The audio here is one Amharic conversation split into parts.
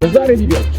በዛሬ ቪዲዮዎች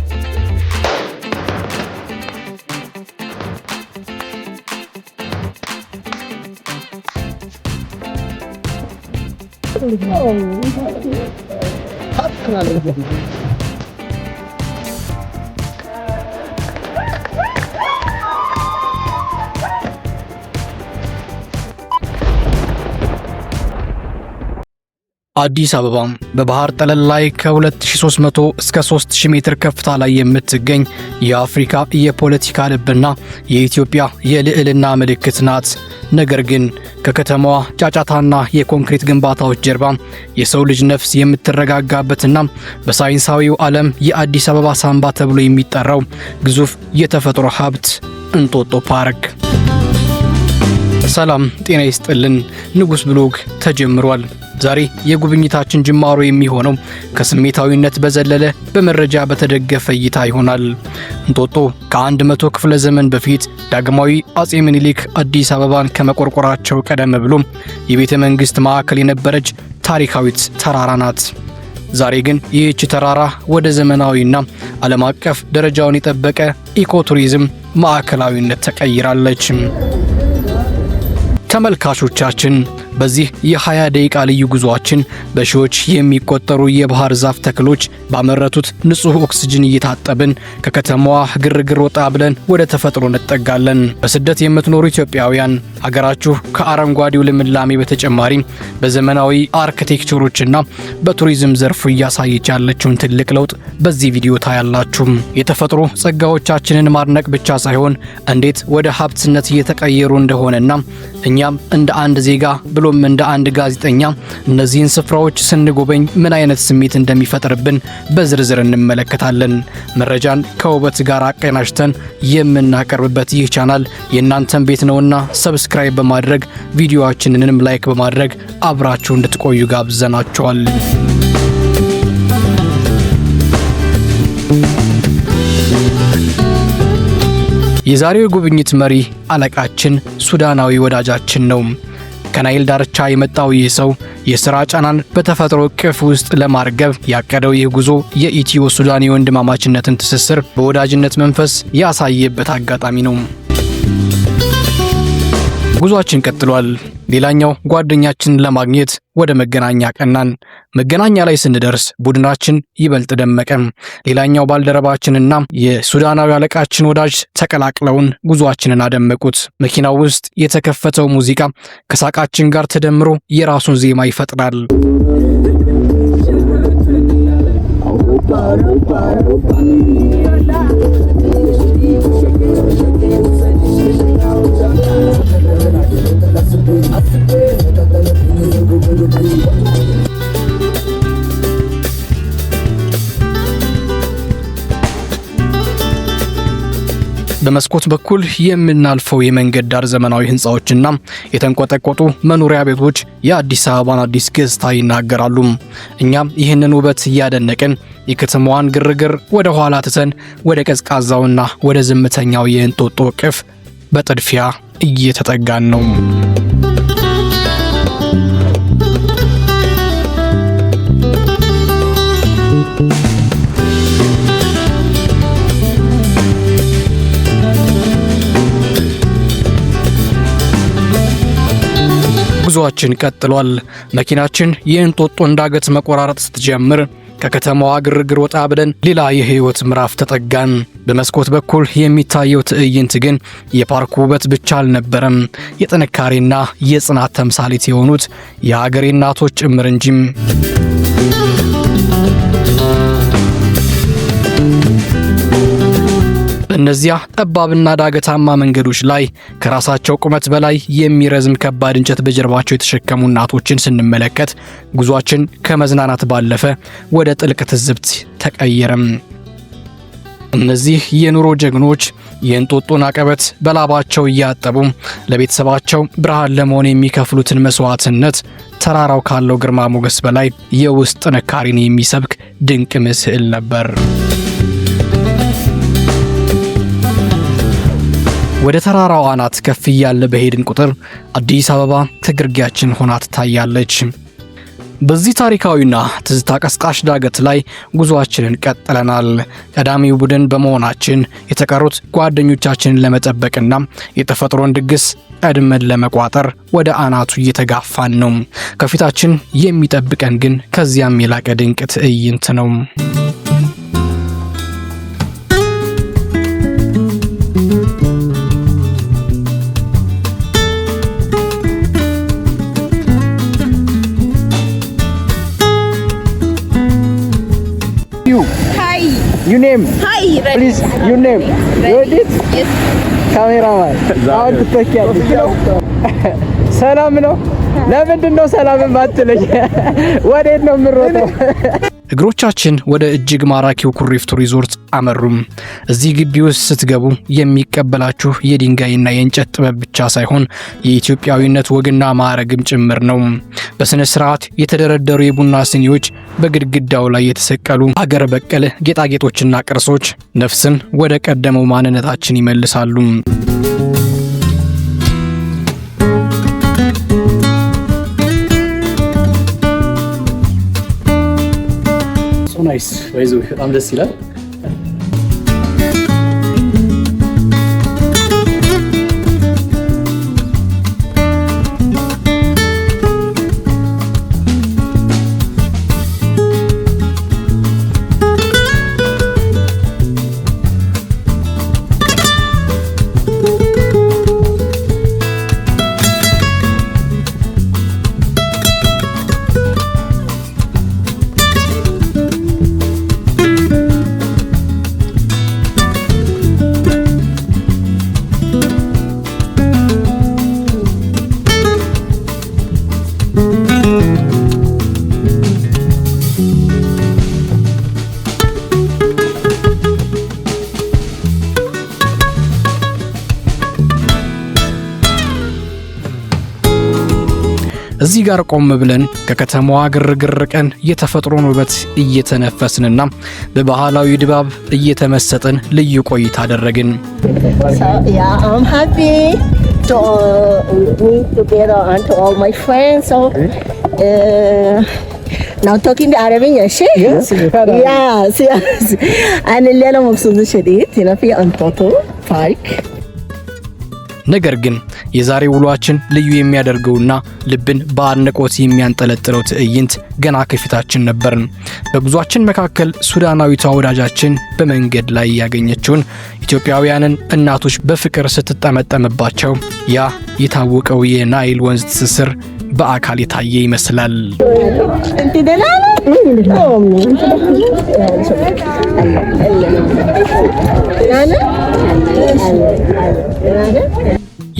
አዲስ አበባ በባህር ጠለል ላይ ከ2300 እስከ 3000 ሜትር ከፍታ ላይ የምትገኝ የአፍሪካ የፖለቲካ ልብና የኢትዮጵያ የልዕልና ምልክት ናት። ነገር ግን ከከተማዋ ጫጫታና የኮንክሪት ግንባታዎች ጀርባ የሰው ልጅ ነፍስ የምትረጋጋበትና በሳይንሳዊው ዓለም የአዲስ አበባ ሳምባ ተብሎ የሚጠራው ግዙፍ የተፈጥሮ ሀብት እንጦጦ ፓርክ። ሰላም ጤና ይስጥልን። ንጉስ ብሎግ ተጀምሯል። ዛሬ የጉብኝታችን ጅማሮ የሚሆነው ከስሜታዊነት በዘለለ በመረጃ በተደገፈ እይታ ይሆናል። እንጦጦ ከ100 ክፍለ ዘመን በፊት ዳግማዊ አጼ ምኒልክ አዲስ አበባን ከመቆርቆራቸው ቀደም ብሎ የቤተ መንግስት ማዕከል የነበረች ታሪካዊት ተራራ ናት። ዛሬ ግን ይህች ተራራ ወደ ዘመናዊና ዓለም አቀፍ ደረጃውን የጠበቀ ኢኮቱሪዝም ማዕከላዊነት ተቀይራለች። ተመልካቾቻችን በዚህ የ20 ደቂቃ ልዩ ጉዟችን በሺዎች የሚቆጠሩ የባህር ዛፍ ተክሎች ባመረቱት ንጹህ ኦክሲጅን እየታጠብን ከከተማዋ ግርግር ወጣ ብለን ወደ ተፈጥሮ እንጠጋለን። በስደት የምትኖሩ ኢትዮጵያውያን ሀገራችሁ ከአረንጓዴው ልምላሜ በተጨማሪ በዘመናዊ አርኪቴክቸሮችና በቱሪዝም ዘርፉ እያሳየች ያለችውን ትልቅ ለውጥ በዚህ ቪዲዮ ታያላችሁ። የተፈጥሮ ጸጋዎቻችንን ማድነቅ ብቻ ሳይሆን እንዴት ወደ ሀብትነት እየተቀየሩ እንደሆነና እኛም እንደ አንድ ዜጋ ብሎም እንደ አንድ ጋዜጠኛ እነዚህን ስፍራዎች ስንጎበኝ ምን አይነት ስሜት እንደሚፈጥርብን በዝርዝር እንመለከታለን። መረጃን ከውበት ጋር አቀናጅተን የምናቀርብበት ይህ ቻናል የእናንተን ቤት ነውና ሰብስክራይብ በማድረግ ቪዲዮአችንንም ላይክ በማድረግ አብራችሁ እንድትቆዩ ጋብዘናችኋል። የዛሬው ጉብኝት መሪ አለቃችን ሱዳናዊ ወዳጃችን ነው። ከናይል ዳርቻ የመጣው ይህ ሰው የሥራ ጫናን በተፈጥሮ እቅፍ ውስጥ ለማርገብ ያቀደው ይህ ጉዞ የኢትዮ ሱዳን የወንድማማችነትን ትስስር በወዳጅነት መንፈስ ያሳየበት አጋጣሚ ነው። ጉዟችን ቀጥሏል። ሌላኛው ጓደኛችንን ለማግኘት ወደ መገናኛ ቀናን። መገናኛ ላይ ስንደርስ ቡድናችን ይበልጥ ደመቀ። ሌላኛው ባልደረባችንና የሱዳናዊ አለቃችን ወዳጅ ተቀላቅለውን ጉዟችንን አደመቁት። መኪናው ውስጥ የተከፈተው ሙዚቃ ከሳቃችን ጋር ተደምሮ የራሱን ዜማ ይፈጥራል። በመስኮት በኩል የምናልፈው የመንገድ ዳር ዘመናዊ ህንጻዎችና የተንቆጠቆጡ መኖሪያ ቤቶች የአዲስ አበባን አዲስ ገጽታ ይናገራሉ። እኛም ይህንን ውበት እያደነቅን የከተማዋን ግርግር ወደ ኋላ ትተን ወደ ቀዝቃዛውና ወደ ዝምተኛው የእንጦጦ ቅፍ በጥድፊያ እየተጠጋን ነው። ጉዟችን ቀጥሏል። መኪናችን የእንጦጦን ዳገት መቆራረጥ ስትጀምር ከከተማዋ ግርግር ወጣ ብለን ሌላ የህይወት ምዕራፍ ተጠጋን። በመስኮት በኩል የሚታየው ትዕይንት ግን የፓርኩ ውበት ብቻ አልነበረም፣ የጥንካሬና የጽናት ተምሳሌት የሆኑት የሀገሬ እናቶች ጭምር እንጂም። በእነዚያ ጠባብና ዳገታማ መንገዶች ላይ ከራሳቸው ቁመት በላይ የሚረዝም ከባድ እንጨት በጀርባቸው የተሸከሙ እናቶችን ስንመለከት ጉዟችን ከመዝናናት ባለፈ ወደ ጥልቅ ትዝብት ተቀየረም። እነዚህ የኑሮ ጀግኖች የእንጦጦን አቀበት በላባቸው እያጠቡ ለቤተሰባቸው ብርሃን ለመሆን የሚከፍሉትን መስዋዕትነት ተራራው ካለው ግርማ ሞገስ በላይ የውስጥ ጥንካሬን የሚሰብክ ድንቅ ምስል ነበር። ወደ ተራራው አናት ከፍ እያለ በሄድን ቁጥር አዲስ አበባ ከግርጌያችን ሆና ትታያለች። በዚህ ታሪካዊና ትዝታ ቀስቃሽ ዳገት ላይ ጉዟችንን ቀጥለናል። ቀዳሚው ቡድን በመሆናችን የተቀሩት ጓደኞቻችንን ለመጠበቅና የተፈጥሮን ድግስ ቀድመን ለመቋጠር ወደ አናቱ እየተጋፋን ነው። ከፊታችን የሚጠብቀን ግን ከዚያም የላቀ ድንቅ ትዕይንት ነው። You name? Hi, ready. Please, your name. Ready? Yes. Cameraman. አሁን ትተኪያለሽ። ሰላም ነው? ለምንድን ነው ሰላም የማትለኝ? ወዴት ነው የምሮጠው? እግሮቻችን ወደ እጅግ ማራኪው ኩሪፍቱ ሪዞርት አመሩም። እዚህ ግቢ ውስጥ ስትገቡ የሚቀበላችሁ የድንጋይና የእንጨት ጥበብ ብቻ ሳይሆን የኢትዮጵያዊነት ወግና ማዕረግም ጭምር ነው። በስነ ስርዓት የተደረደሩ የቡና ስኒዎች፣ በግድግዳው ላይ የተሰቀሉ አገር በቀል ጌጣጌጦችና ቅርሶች ነፍስን ወደ ቀደመው ማንነታችን ይመልሳሉ። ናይስ ወይዘው በጣም ደስ ይላል። እዚህ ጋር ቆም ብለን ከከተማዋ ግርግር ቀን የተፈጥሮን ውበት እየተነፈስንና በባህላዊ ድባብ እየተመሰጥን ልዩ ቆይታ አደረግን። I'm happy to meet together and to all my friends. So now talking the Arabic, yes? Yes. And اللي أنا مبسوطة شديد هنا في أنطوطو بارك. ነገር ግን የዛሬ ውሏችን ልዩ የሚያደርገውና ልብን በአድናቆት የሚያንጠለጥለው ትዕይንት ገና ከፊታችን ነበር። በጉዟችን መካከል ሱዳናዊቷ ወዳጃችን በመንገድ ላይ ያገኘችውን ኢትዮጵያውያንን እናቶች በፍቅር ስትጠመጠምባቸው ያ የታወቀው የናይል ወንዝ ትስስር በአካል የታየ ይመስላል።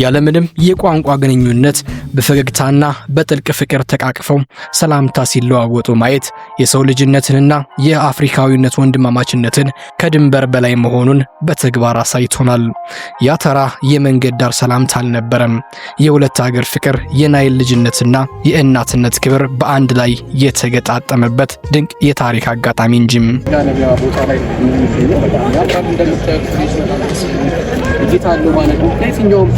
ያለምንም የቋንቋ ግንኙነት በፈገግታና በጥልቅ ፍቅር ተቃቅፈው ሰላምታ ሲለዋወጡ ማየት የሰው ልጅነትንና የአፍሪካዊነት ወንድማማችነትን ከድንበር በላይ መሆኑን በተግባር አሳይቶናል። ያ ተራ የመንገድ ዳር ሰላምታ አልነበረም። የሁለት ሀገር ፍቅር፣ የናይል ልጅነትና የእናትነት ክብር በአንድ ላይ የተገጣጠመበት ድንቅ የታሪክ አጋጣሚ እንጂም። ዲጂታል ማለት ነው። የትኛውም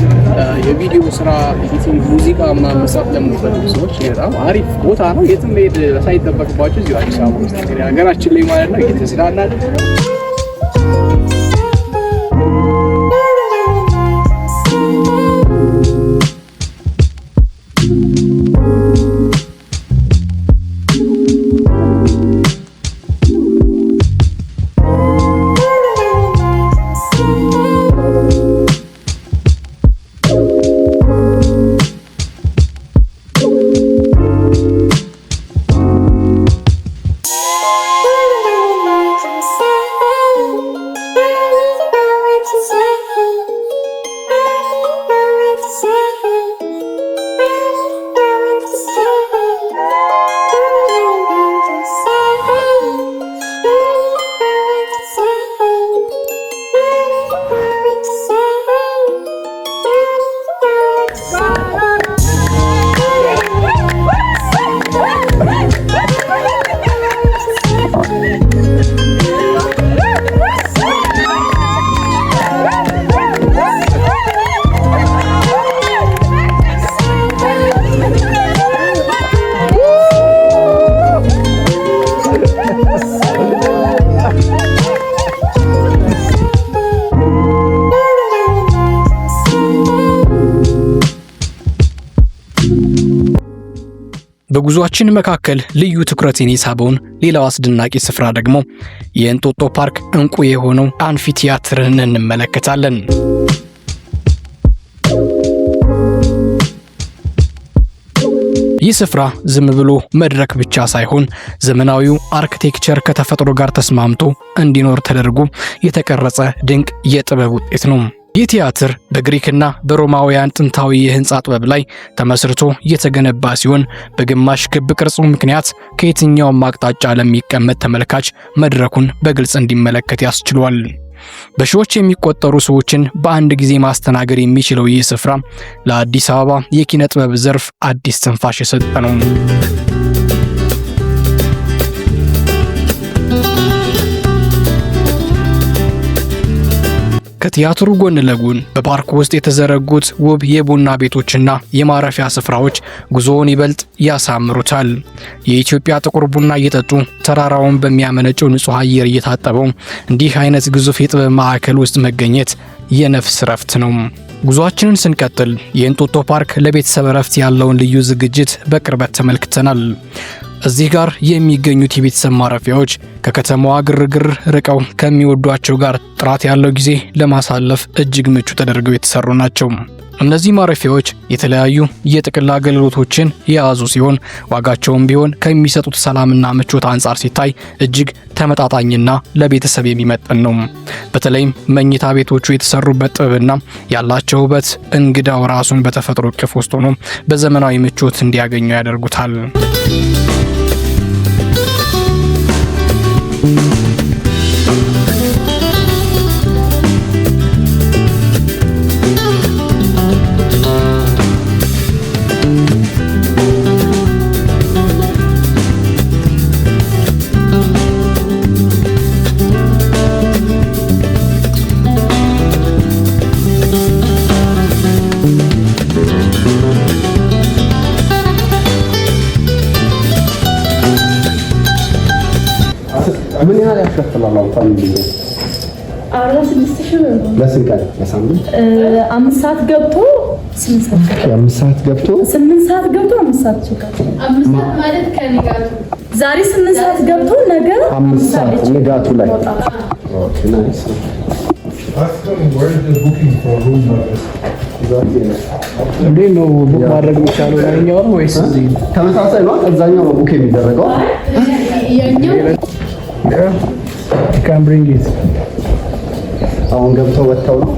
የቪዲዮ ስራ ኤዲቲንግ፣ ሙዚቃ ምናምን መስራት ለምትፈልጉ ሰዎች በጣም አሪፍ ቦታ ነው። የትም መሄድ ሳይጠበቅባችሁ እዚሁ አዲስ አበባ ውስጥ ሀገራችን ላይ ማለት ነው እየተዝናናን በጉዟችን መካከል ልዩ ትኩረትን የሳበውን ሌላው አስደናቂ ስፍራ ደግሞ የእንጦጦ ፓርክ እንቁ የሆነው አንፊቲያትርን እንመለከታለን። ይህ ስፍራ ዝም ብሎ መድረክ ብቻ ሳይሆን ዘመናዊው አርኪቴክቸር ከተፈጥሮ ጋር ተስማምቶ እንዲኖር ተደርጎ የተቀረጸ ድንቅ የጥበብ ውጤት ነው። ይህ ቲያትር በግሪክና በሮማውያን ጥንታዊ የህንፃ ጥበብ ላይ ተመስርቶ የተገነባ ሲሆን በግማሽ ክብ ቅርጹ ምክንያት ከየትኛውም አቅጣጫ ለሚቀመጥ ተመልካች መድረኩን በግልጽ እንዲመለከት ያስችሏል። በሺዎች የሚቆጠሩ ሰዎችን በአንድ ጊዜ ማስተናገድ የሚችለው ይህ ስፍራ ለአዲስ አበባ የኪነ ጥበብ ዘርፍ አዲስ ትንፋሽ የሰጠ ነው። ከቲያትሩ ጎን ለጎን በፓርኩ ውስጥ የተዘረጉት ውብ የቡና ቤቶችና የማረፊያ ስፍራዎች ጉዞውን ይበልጥ ያሳምሩታል። የኢትዮጵያ ጥቁር ቡና እየጠጡ ተራራውን በሚያመነጨው ንጹህ አየር እየታጠበው እንዲህ አይነት ግዙፍ የጥበብ ማዕከል ውስጥ መገኘት የነፍስ ረፍት ነው። ጉዟችንን ስንቀጥል የእንጦጦ ፓርክ ለቤተሰብ ረፍት ያለውን ልዩ ዝግጅት በቅርበት ተመልክተናል። እዚህ ጋር የሚገኙት የቤተሰብ ማረፊያዎች ከከተማዋ ግርግር ርቀው ከሚወዷቸው ጋር ጥራት ያለው ጊዜ ለማሳለፍ እጅግ ምቹ ተደርገው የተሰሩ ናቸው። እነዚህ ማረፊያዎች የተለያዩ የጥቅል አገልግሎቶችን የያዙ ሲሆን ዋጋቸውም ቢሆን ከሚሰጡት ሰላምና ምቾት አንጻር ሲታይ እጅግ ተመጣጣኝና ለቤተሰብ የሚመጥን ነው። በተለይም መኝታ ቤቶቹ የተሰሩበት ጥበብና ያላቸው ውበት እንግዳው ራሱን በተፈጥሮ እቅፍ ውስጥ ሆኖ በዘመናዊ ምቾት እንዲያገኙ ያደርጉታል። ምን ያህል ያስከፍላል? ፋሚሊ ለስንት ቀን? ለሳምንት 5 ሰዓት ገብቶ 8 ሰዓት 5 ሰዓት ገብቶ 8 ሰዓት ገብቶ 5 ሰዓት ይችላል። 5 ሰዓት ማለት ከንጋቱ ዛሬ 8 ሰዓት ገብቶ ነገ 5 ሰዓት ንጋቱ ላይ። ኦኬ ናይስ። እንዴት ነው ቡክ ማድረግ የሚቻለው? ያኛው ነው ወይስ እዚህ ተመሳሳይ ነው? እዛኛው ነው ቡክ የሚደረገው? ያኛው can bring it አሁን ገብተው ወጥተው ነው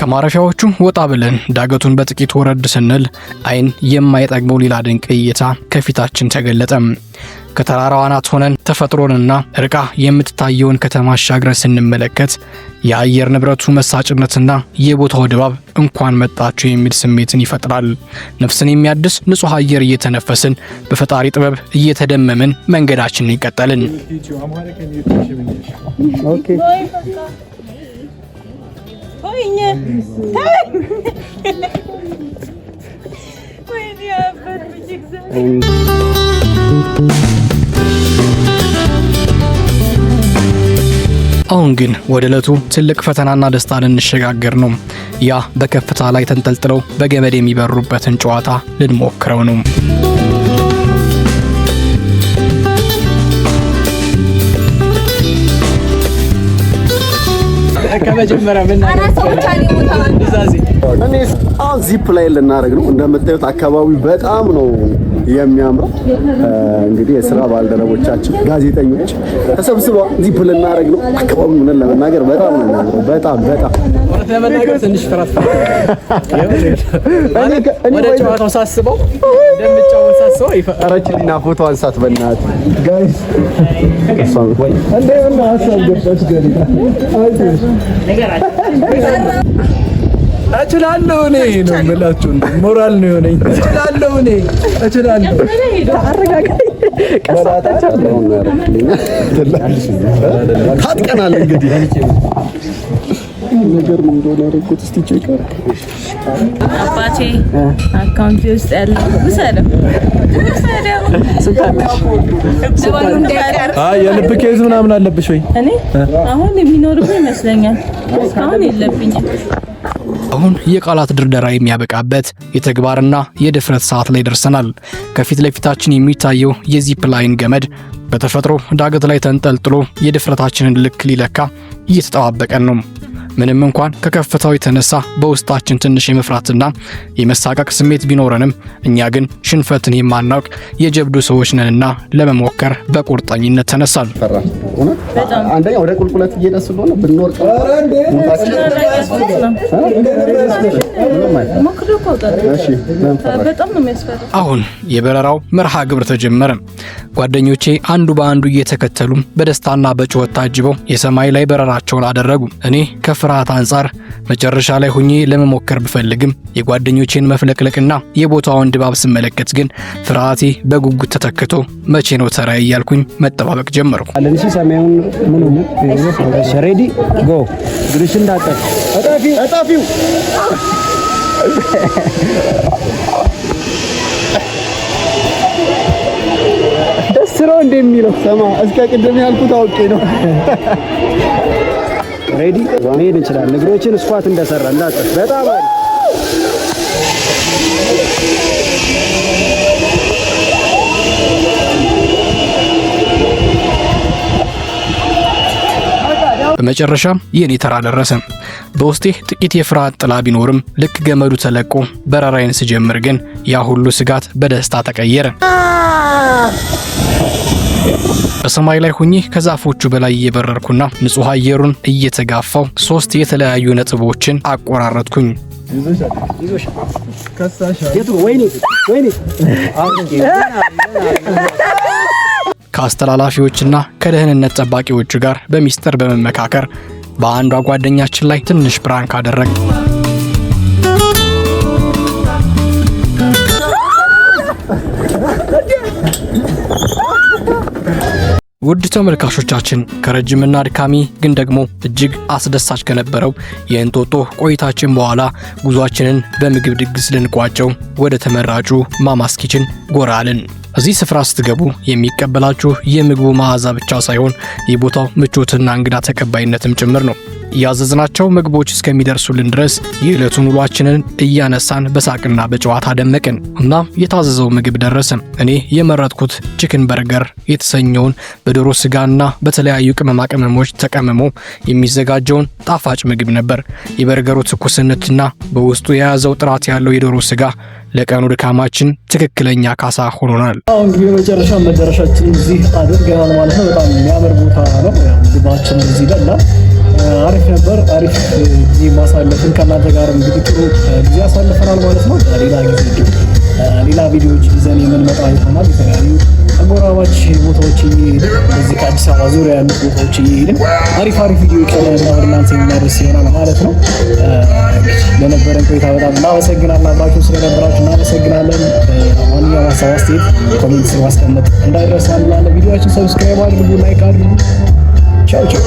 ከማረፊያዎቹ ወጣ ብለን ዳገቱን በጥቂት ወረድ ስንል አይን የማይጠግበው ሌላ ድንቅ እይታ ከፊታችን ተገለጠ። ከተራራው አናት ሆነን ተፈጥሮንና ርቃ የምትታየውን ከተማ አሻግረን ስንመለከት የአየር ንብረቱ መሳጭነትና የቦታው ድባብ እንኳን መጣችሁ የሚል ስሜትን ይፈጥራል። ነፍስን የሚያድስ ንጹህ አየር እየተነፈስን በፈጣሪ ጥበብ እየተደመምን መንገዳችንን ይቀጠልን። ኦኬ አሁን ግን ወደ ዕለቱ ትልቅ ፈተናና ደስታ ልንሸጋገር ነው። ያ በከፍታ ላይ ተንጠልጥለው በገመድ የሚበሩበትን ጨዋታ ልንሞክረው ነው። ከመጀመሪያ ምን አሁን ዚፕ ላይ ልናደርግ ነው። እንደምታዩት አካባቢው በጣም ነው የሚያምረው። እንግዲህ የስራ ባልደረቦቻችን ጋዜጠኞች ተሰብስበው ዚፕ ልናደርግ ነው። አካባቢው ምን ለመናገር በጣም ነው የሚያምረው። በጣም ለመናገር ትንሽ ፍራት ወደ ጨዋታው ሳስበው እንደምጫወት ሳስበው ይፈራችልና ፎቶ አንሳት በእናትህ ጋይስ እንደምን ሀሳብ ገባች ገሪታ እችላለሁ እኔ ነው የምላችሁ። ሞራል ነው የሆነኝ። እችላለሁ እኔ እችላለሁ። ታጥቀናል እንግዲህ ነገር ምን እንደሆነ ያደረኩት እስቲ ቼክ አድርግ። አባቴ አካውንት ውስጥ ያለው ውሰደው። የልብ ኬዝ ምናምን አለብሽ ወይ? እኔ አሁን የሚኖርብኝ ይመስለኛል። አሁን የለብኝም። አሁን የቃላት ድርደራ የሚያበቃበት የተግባርና የድፍረት ሰዓት ላይ ደርሰናል። ከፊት ለፊታችን የሚታየው የዚፕ ላይን ገመድ በተፈጥሮ ዳገት ላይ ተንጠልጥሎ የድፍረታችንን ልክ ሊለካ እየተጠባበቀን ነው። ምንም እንኳን ከከፍታው የተነሳ በውስጣችን ትንሽ የመፍራትና የመሳቀቅ ስሜት ቢኖረንም እኛ ግን ሽንፈትን የማናውቅ የጀብዱ ሰዎች ነንና ለመሞከር በቁርጠኝነት ተነሳል። አንደኛ ወደ ቁልቁለት እየደስ ስለሆነ ብንወርቅ አሁን የበረራው መርሃ ግብር ተጀመረ። ጓደኞቼ አንዱ በአንዱ እየተከተሉ በደስታና በጩኸት ታጅበው የሰማይ ላይ በረራቸውን አደረጉ። እኔ ከፍርሃት አንጻር መጨረሻ ላይ ሆኜ ለመሞከር ብፈልግም የጓደኞቼን መፍለቅለቅና የቦታውን ድባብ ስመለከት ግን ፍርሃቴ በጉጉት ተተክቶ መቼ ነው ተራ እያልኩኝ መጠባበቅ ጀመርኩ። አለንሲ ሰማዩን ምን ነው ሬዲ ጎ ግሪሽ እንዳጠፍ አጣፊው ደስ ነው እንደሚለው ሰማ እስከ ቅድም ያልኩት አውቄ ነው። ሬዲ መሄድ እንችላለን። እግሮችን ስኳት እንደሰራ እንዳጠፍ በጣም በመጨረሻም የኔ ተራ ደረሰ። በውስጤ ጥቂት የፍርሃት ጥላ ቢኖርም ልክ ገመዱ ተለቆ በረራዬን ስጀምር ግን ያ ሁሉ ስጋት በደስታ ተቀየረ። በሰማይ ላይ ሆኜ ከዛፎቹ በላይ እየበረርኩና ንጹህ አየሩን እየተጋፋው 3 የተለያዩ ነጥቦችን አቆራረጥኩኝ። ከአስተላላፊዎችና ከደህንነት ጠባቂዎቹ ጋር በሚስጥር በመመካከር በአንዷ ጓደኛችን ላይ ትንሽ ፕራንክ አደረግ። ውድ ተመልካቾቻችን ከረጅምና አድካሚ ግን ደግሞ እጅግ አስደሳች ከነበረው የእንጦጦ ቆይታችን በኋላ ጉዟችንን በምግብ ድግስ ልንቋጨው ወደ ተመራጩ ማማስ ኪችን ጎራ አልን። እዚህ ስፍራ ስትገቡ የሚቀበላችሁ የምግቡ መዓዛ ብቻ ሳይሆን የቦታው ምቾትና እንግዳ ተቀባይነትም ጭምር ነው። ያዘዝናቸው ምግቦች እስከሚደርሱልን ድረስ የዕለቱን ውሏችንን እያነሳን በሳቅና በጨዋታ ደመቅን እና የታዘዘው ምግብ ደረሰ። እኔ የመረጥኩት ቺክን በርገር የተሰኘውን በዶሮ ስጋና በተለያዩ ቅመማ ቅመሞች ተቀምሞ የሚዘጋጀውን ጣፋጭ ምግብ ነበር። የበርገሩ ትኩስነትና በውስጡ የያዘው ጥራት ያለው የዶሮ ስጋ ለቀኑ ድካማችን ትክክለኛ ካሳ ሆኖናል። እንግዲህ መጨረሻችንን እዚህ አድርገናል ማለት ነው። በጣም የሚያምር ቦታ ነው። ምግባችንን እዚህ በላ አሪፍ ነበር። አሪፍ ጊዜ ማሳለፍን ከእናንተ ጋር እንግዲህ ጥሩ ጊዜ አሳልፈናል ማለት ነው። ሌላ ጊዜ ሌላ ቪዲዮዎች ይዘን የምንመጣ ይሆናል። የተለያዩ አጎራባች ቦታዎች እየሄድን እዚህ ከአዲስ አበባ ዙሪያ ያሉ ቦታዎች እየሄድን አሪፍ ቪዲዮዎች ወደ እናንተ የምናደርስ ይሆናል ማለት ነው። ለነበረን ቆይታ በጣም እናመሰግናለን። አብራችሁን ስለነበራችሁ እናመሰግናለን። ማንኛውም ሀሳብ አስተያየት ኮሜንት ስር ማስቀመጥ እንዳይረሳ እንላለን። ቪዲዮአችን ሰብስክራይብ አድርጉ፣ ላይክ አድርጉ። ቻው ቻው።